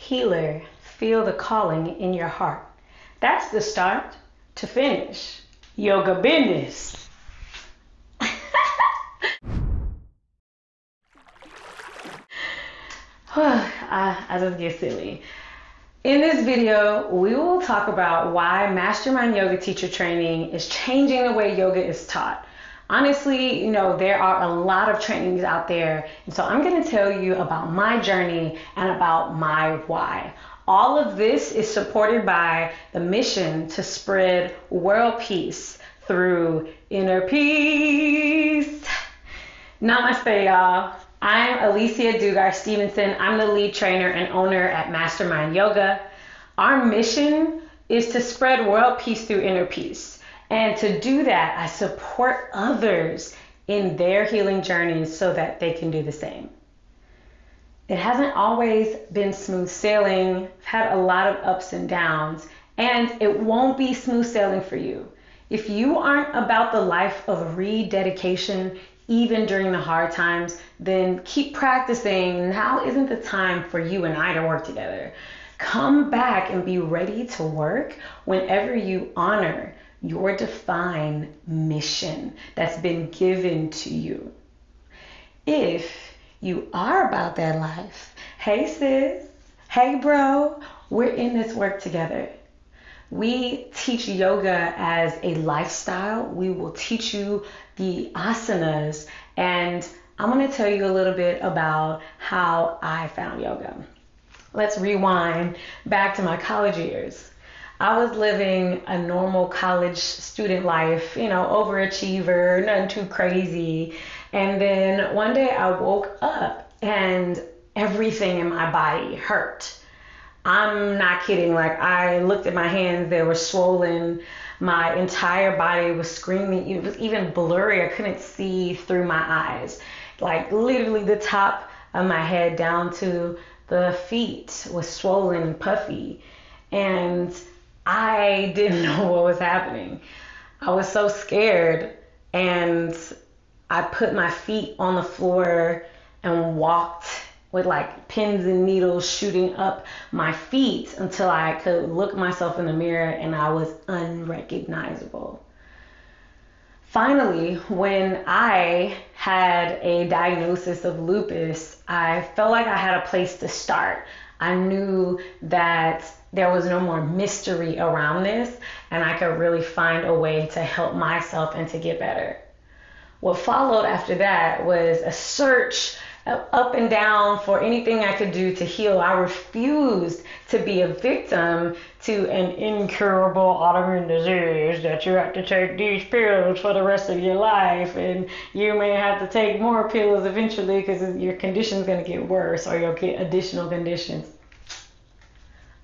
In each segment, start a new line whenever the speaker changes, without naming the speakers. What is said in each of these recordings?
healer, feel the calling in your heart. That's the start to finish. Yoga business. I just get silly. In this video, we will talk about why Mastermind Yoga Teacher Training is changing the way yoga is taught. Honestly, there are a lot of trainings out there, and so I'm going to tell you about my journey and about my why. All of this is supported by the mission to spread world peace through inner peace. Namaste, y'all. I'm Alicia Dugar Stephenson. I'm the lead trainer and owner at Mastermind Yoga. Our mission is to spread world peace through inner peace. And to do that, I support others in their healing journeys so that they can do the same. It hasn't always been smooth sailing. I've had a lot of ups and downs, and it won't be smooth sailing for you. If you aren't about the life of rededication, even during the hard times, then keep practicing. Now isn't the time for you and I to work together. Come back and be ready to work whenever you honor your divine mission that's been given to you. If you are about that life, hey sis, hey bro, we're in this work together. We teach yoga as a lifestyle. We will teach you the asanas, and I'm going to tell you a little bit about how I found yoga. Let's rewind back to my college years. I was living a normal college student life, overachiever, nothing too crazy. And then one day I woke up and everything in my body hurt. I'm not kidding. I looked at my hands, they were swollen. My entire body was screaming. It was even blurry. I couldn't see through my eyes. Literally the top of my head down to the feet was swollen and puffy. And I didn't know what was happening. I was so scared, and I put my feet on the floor and walked with pins and needles shooting up my feet until I could look myself in the mirror and I was unrecognizable. Finally, when I had a diagnosis of lupus, I felt like I had a place to start. I knew that there was no more mystery around this, and I could really find a way to help myself and to get better. What followed after that was a search up and down for anything I could do to heal. I refused to be a victim to an incurable autoimmune disease that you have to take these pills for the rest of your life, and you may have to take more pills eventually because your condition's going to get worse or you'll get additional conditions.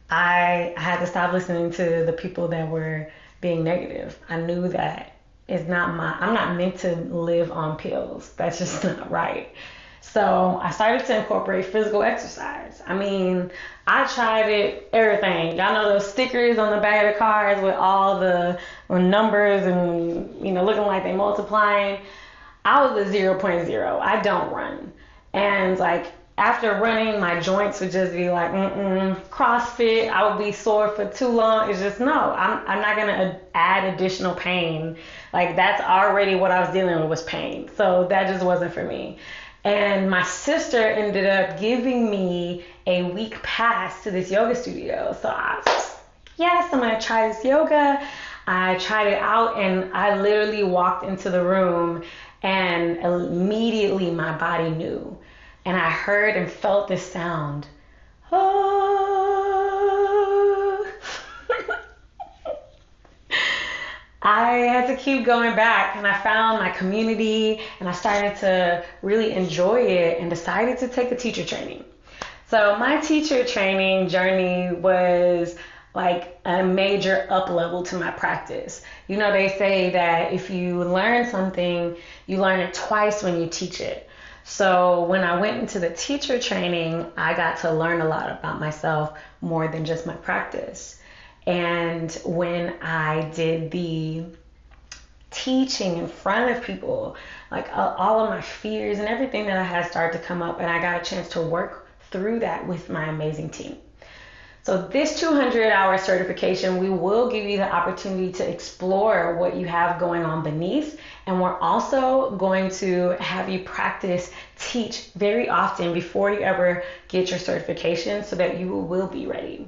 I had to stop listening to the people that were being negative. I knew that I'm not meant to live on pills. That's just not right. So I started to incorporate physical exercise. I tried it, everything. Y'all know those stickers on the back of the cars with all the numbers and, looking like they multiplying. I was a 0.0. I don't run. And after running, my joints would just be CrossFit, I would be sore for too long. It's just, no, I'm not going to add additional pain. That's already what I was dealing with was pain. So that just wasn't for me. And my sister ended up giving me a week pass to this yoga studio. So I was, yes, I'm going to try this yoga. I tried it out, and I literally walked into the room and immediately my body knew. And I heard and felt this sound. Oh. I had to keep going back, and I found my community, and I started to really enjoy it and decided to take a teacher training. So my teacher training journey was a major up level to my practice. They say that if you learn something, you learn it twice when you teach it. So when I went into the teacher training, I got to learn a lot about myself more than just my practice. And when I did the teaching in front of people, all of my fears and everything that I had started to come up, and I got a chance to work through that with my amazing team. So this 200-hour certification, we will give you the opportunity to explore what you have going on beneath. And we're also going to have you practice, teach very often before you ever get your certification so that you will be ready.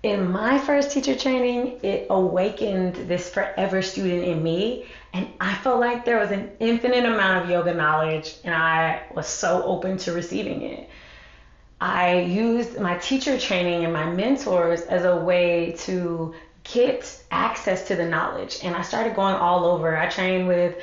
In my first teacher training, it awakened this forever student in me, and I felt like there was an infinite amount of yoga knowledge, and I was so open to receiving it. I used my teacher training and my mentors as a way to get access to the knowledge, and I started going all over. I trained with,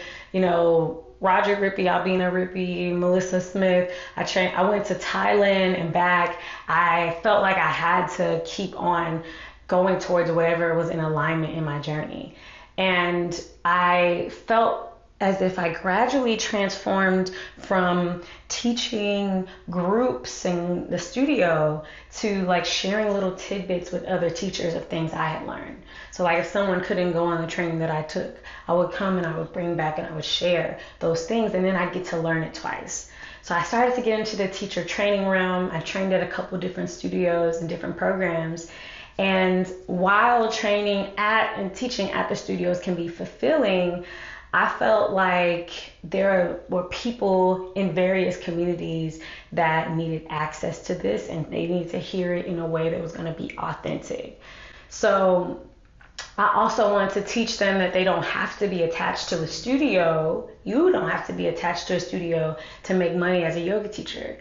Roger Rippey, Albina Rippey, Melissa Smith. I went to Thailand and back. I felt like I had to keep on going towards whatever was in alignment in my journey. And I felt as if I gradually transformed from teaching groups in the studio to like sharing little tidbits with other teachers of things I had learned. So like if someone couldn't go on the training that I took, I would come and I would bring back and I would share those things, and then I'd get to learn it twice. So I started to get into the teacher training realm. I trained at a couple different studios and different programs. And while training at and teaching at the studios can be fulfilling, I felt like there were people in various communities that needed access to this, and they needed to hear it in a way that was going to be authentic. So I also want to teach them that they don't have to be attached to a studio. You don't have to be attached to a studio to make money as a yoga teacher.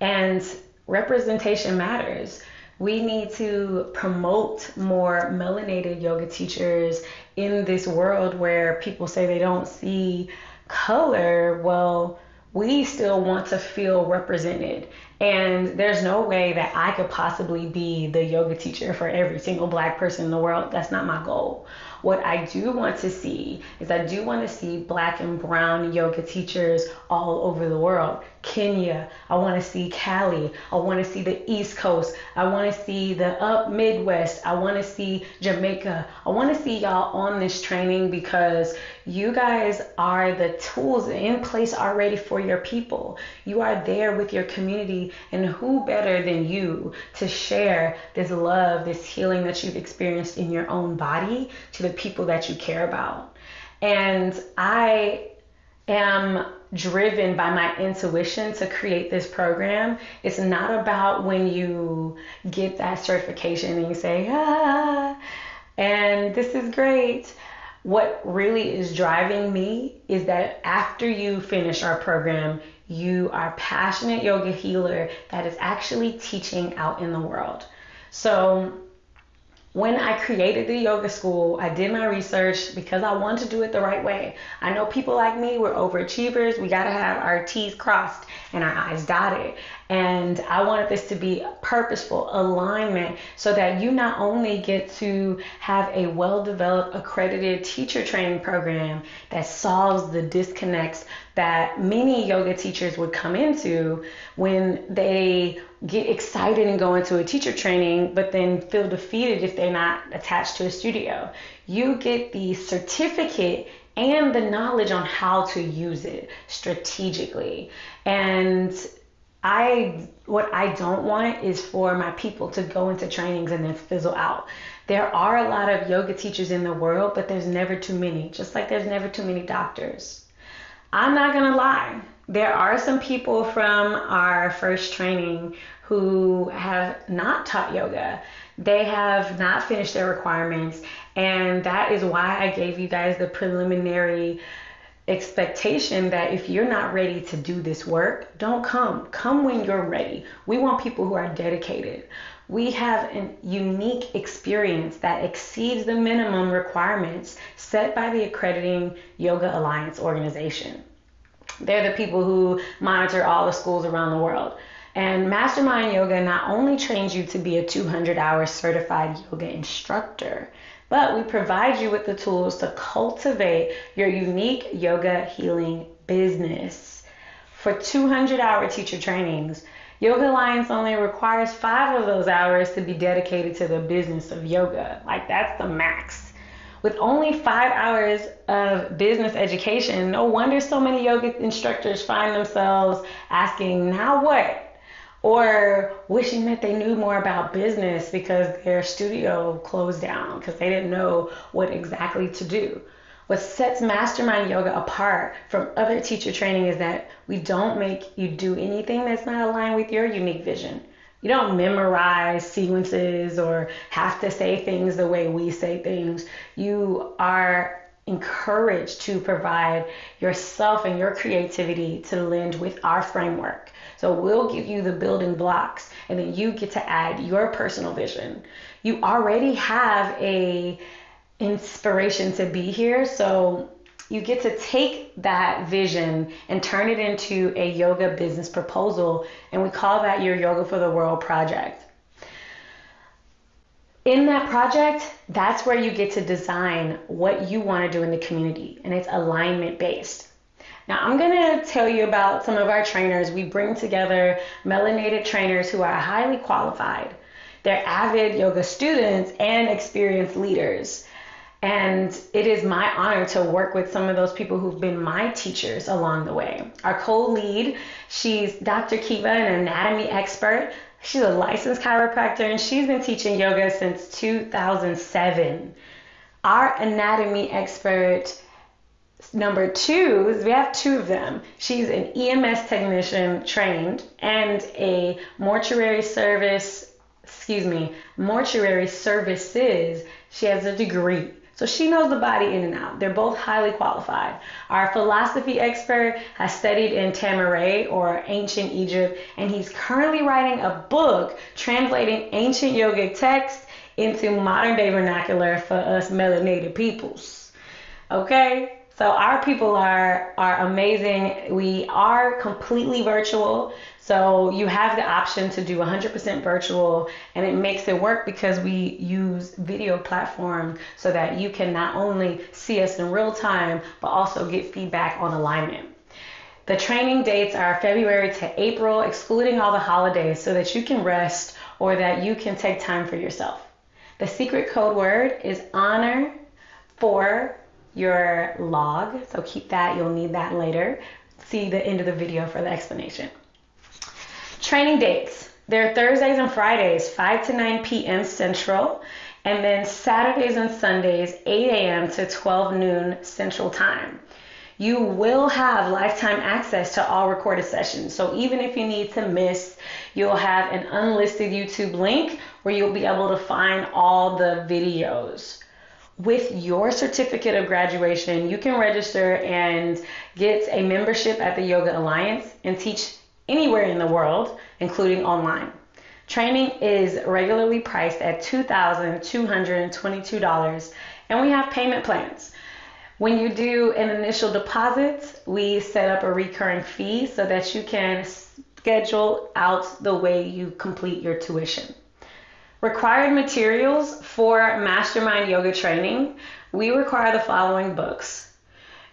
And representation matters. We need to promote more melanated yoga teachers in this world where people say they don't see color. Well, we still want to feel represented. And there's no way that I could possibly be the yoga teacher for every single Black person in the world. That's not my goal. What I do want to see is I do want to see Black and brown yoga teachers all over the world. Kenya, I want to see Cali, I want to see the East Coast, I want to see the up Midwest, I want to see Jamaica. I want to see y'all on this training because you guys are the tools in place already for your people. You are there with your community, and who better than you to share this love, this healing that you've experienced in your own body to the people that you care about. And I am driven by my intuition to create this program. It's not about when you get that certification and you say, and this is great. What really is driving me is that after you finish our program, you are a passionate yoga healer that is actually teaching out in the world. So when I created the yoga school, I did my research because I wanted to do it the right way. I know people like me, we're overachievers. We got to have our T's crossed and our I's dotted. And I wanted this to be a purposeful alignment so that you not only get to have a well-developed, accredited teacher training program that solves the disconnects that many yoga teachers would come into when they get excited and go into a teacher training, but then feel defeated if they're not attached to a studio. You get the certificate and the knowledge on how to use it strategically. And what I don't want is for my people to go into trainings and then fizzle out. There are a lot of yoga teachers in the world, but there's never too many, just like there's never too many doctors. I'm not gonna lie. There are some people from our first training who have not taught yoga. They have not finished their requirements, and that is why I gave you guys the preliminary expectation that if you're not ready to do this work, don't come. Come when you're ready. We want people who are dedicated. We have a unique experience that exceeds the minimum requirements set by the accrediting Yoga Alliance organization. They're the people who monitor all the schools around the world. And Mastermind Yoga not only trains you to be a 200-hour certified yoga instructor, but we provide you with the tools to cultivate your unique yoga healing business. For 200-hour teacher trainings, Yoga Alliance only requires 5 of those hours to be dedicated to the business of yoga. Like, that's the max. With only 5 hours of business education, no wonder so many yoga instructors find themselves asking, now what? or wishing that they knew more about business because their studio closed down because they didn't know what exactly to do. What sets Mastermind Yoga apart from other teacher training is that we don't make you do anything that's not aligned with your unique vision. You don't memorize sequences or have to say things the way we say things. You are encouraged to provide yourself and your creativity to lend with our framework. So we'll give you the building blocks and then you get to add your personal vision. You already have a inspiration to be here, so you get to take that vision and turn it into a yoga business proposal, and we call that your Yoga for the World project. In that project, that's where you get to design what you want to do in the community, and it's alignment based. Now, I'm going to tell you about some of our trainers. We bring together melanated trainers who are highly qualified. They're avid yoga students and experienced leaders. And it is my honor to work with some of those people who've been my teachers along the way. Our co-lead, she's Dr. Kiva, an anatomy expert. She's a licensed chiropractor, and she's been teaching yoga since 2007. Our anatomy expert, number two, we have two of them. She's an EMS technician trained and a mortuary services. She has a degree. So she knows the body in and out. They're both highly qualified. Our philosophy expert has studied in Tamaray or ancient Egypt, and he's currently writing a book translating ancient yogic texts into modern day vernacular for us melanated peoples. Okay? So our people are amazing. We are completely virtual. So you have the option to do 100% virtual, and it makes it work because we use video platform so that you can not only see us in real time, but also get feedback on alignment. The training dates are February to April, excluding all the holidays, so that you can rest or that you can take time for yourself. The secret code word is honor for your log. So keep that, you'll need that later. See the end of the video for the explanation. Training dates. They're Thursdays and Fridays, 5 to 9 p.m. Central, and then Saturdays and Sundays, 8 a.m. to 12 noon Central Time. You will have lifetime access to all recorded sessions. So even if you need to miss, you'll have an unlisted YouTube link where you'll be able to find all the videos. With your certificate of graduation, you can register and get a membership at the Yoga Alliance and teach anywhere in the world, including online. Training is regularly priced at $2,222, and we have payment plans. When you do an initial deposit, we set up a recurring fee so that you can schedule out the way you complete your tuition. Required materials for Mastermind Yoga training, we require the following books.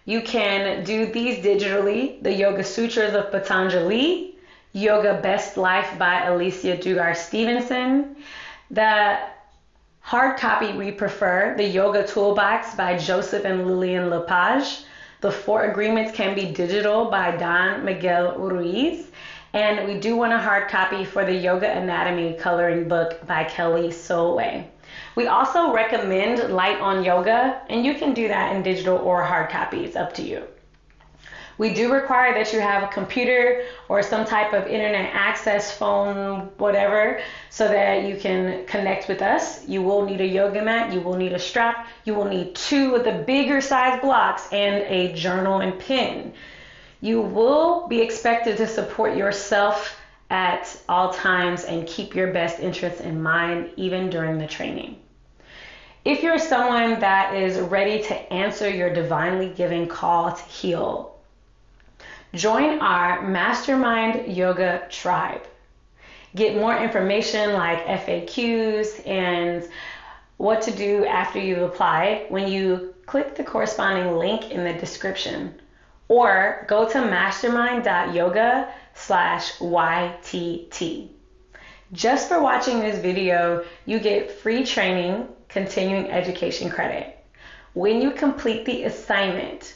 You can do these digitally: the Yoga Sutras of Patanjali, Yoga Best Life by Alicia Dugar Stephenson. The hard copy we prefer, the Yoga Toolbox by Joseph and Lillian Lepage. The 4 Agreements Can Be Digital by Don Miguel Ruiz. And we do want a hard copy for the Yoga Anatomy coloring book by Kelly Solway. We also recommend Light on Yoga, and you can do that in digital or hard copy. It's up to you. We do require that you have a computer or some type of internet access, phone, whatever, so that you can connect with us. You will need a yoga mat, you will need a strap, you will need 2 of the bigger size blocks and a journal and pen. You will be expected to support yourself at all times and keep your best interests in mind even during the training. If you're someone that is ready to answer your divinely given call to heal, join our Mastermind Yoga tribe. Get more information like FAQs and what to do after you've applied when you click the corresponding link in the description, or go to mastermind.yoga/YTT. Just for watching this video, you get free training, continuing education credit. When you complete the assignment,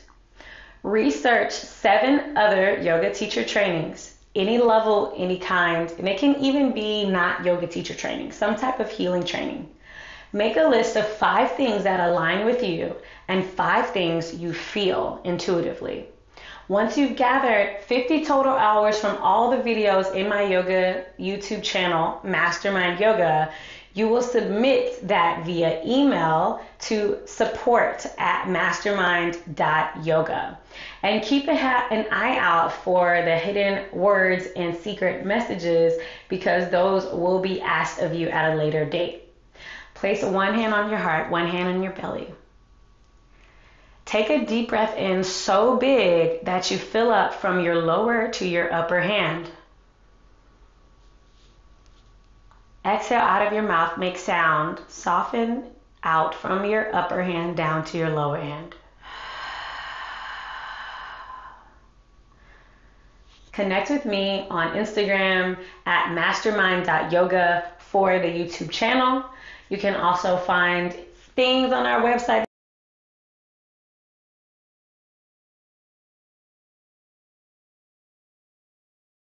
research 7 other yoga teacher trainings any level, any kind, and it can even be not yoga teacher training, some type of healing training. Make a list of 5 things that align with you and 5 things you feel intuitively. Once you've gathered 50 total hours from all the videos in my yoga YouTube channel, Mastermind Yoga, you will submit that via email to support@mastermind.yoga. And keep an eye out for the hidden words and secret messages, because those will be asked of you at a later date. Place one hand on your heart, one hand on your belly. Take a deep breath in so big that you fill up from your lower to your upper hand. Exhale out of your mouth, make sound, soften out from your upper hand down to your lower hand. Connect with me on Instagram at mastermind.yoga for the YouTube channel. You can also find things on our website